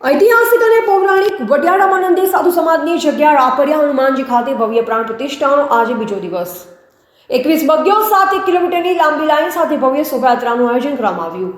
ઐતિહાસિક અને પૌરાણિક વડિયા રામાનંદી સાધુ સમાજની જગ્યા રાપરિયા હનુમાનજી ખાતે ભવ્ય પ્રાણ પ્રતિષ્ઠાનો આજે બીજો દિવસ 21 બગ્યો 7 કિલોમીટરની લાંબી લાઈન સાથે ભવ્ય શોભાયાત્રાનું આયોજન કરવામાં આવ્યું।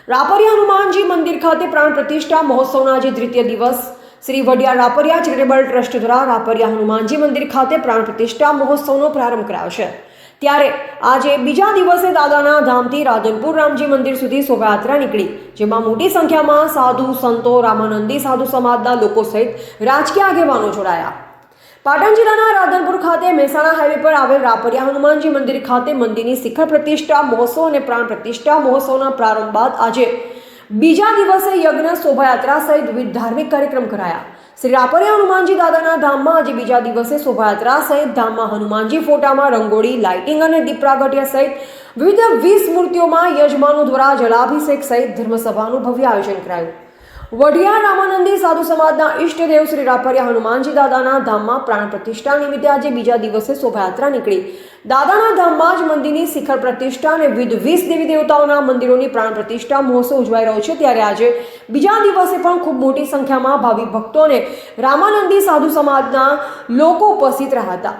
રાપરિયા હનુમાનજી મંદિર ખાતે પ્રાણ પ્રતિષ્ઠા મહોત્સવના આજે દ્વિતીય દિવસ શ્રી વડિયા રાપરિયા ચેરિટેબલ ટ્રસ્ટ દ્વારા રાપરિયા હનુમાનજી મંદિર ખાતે પ્રાણ પ્રતિષ્ઠા મહોત્સવનો પ્રારંભ કરાયો છે। ત્યારે આજે બીજા દિવસે દાદાના ધામથી રાધનપુર રામજી મંદિર સુધી શોભાયાત્રા નીકળી, જેમાં મોટી સંખ્યામાં સાધુ સંતો, રામાનંદી સાધુ સમાજના લોકો સહિત રાજકીય આગેવાનો જોડાયા। પાટણ જિલ્લાના રાધનપુર ખાતે મહેસાણા હાઈવે પર આવેલ રાપરિયા હનુમાનજી મંદિર ખાતે મંદિરની શિખર પ્રતિષ્ઠા મહોત્સવ અને પ્રાણ પ્રતિષ્ઠા મહોત્સવના પ્રારંભ બાદ આજે બીજા દિવસે યજ્ઞ, શોભાયાત્રા સહિત વિવિધ ધાર્મિક કાર્યક્રમ કરાયા। શ્રી રાપરિયા હનુમાનજી દાદાના ધામમાં આજે બીજા દિવસે શોભાયાત્રા સહિત ધામમાં હનુમાનજી ફોટામાં રંગોળી, લાઇટિંગ અને દીપ પ્રાગટ્ય સહિત વિવિધ 20 મૂર્તિઓમાં યજમાનો દ્વારા જલાભિષેક સહિત ધર્મસભાનું ભવ્ય આયોજન કરાયું। વડિયા રામાનંદી સાધુ સમાજના ઈષ્ટદેવ શ્રી રાપરિયા હનુમાનજી દાદાના ધામમાં પ્રાણ પ્રતિષ્ઠા નિમિત્તે આજે બીજા દિવસે શોભાયાત્રા નીકળી। દાદાના ધામમાં જ મંદિરની શિખર પ્રતિષ્ઠા અને વિવિધ 20 દેવી દેવતાઓના મંદિરોની પ્રાણ પ્રતિષ્ઠા મહોત્સવ ઉજવાઈ રહ્યો છે। ત્યારે આજે બીજા દિવસે પણ ખૂબ મોટી સંખ્યામાં ભાવિક ભક્તો અને રામાનંદી સાધુ સમાજના લોકો ઉપસ્થિત રહ્યા હતા।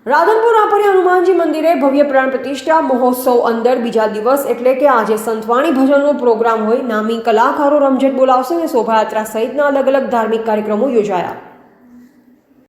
રાધનપુર રાપરિયા હનુમાનજી મંદિરે ભવ્ય પ્રાણ પ્રતિષ્ઠા મહોત્સવ અંદર બીજા દિવસ એટલે કે આજે સંતવાણી ભજનનો પ્રોગ્રામ હોય, નામી કલાકારો રમઝટ બોલાવશે અને શોભાયાત્રા સહિતના અલગ અલગ ધાર્મિક કાર્યક્રમો યોજાયા।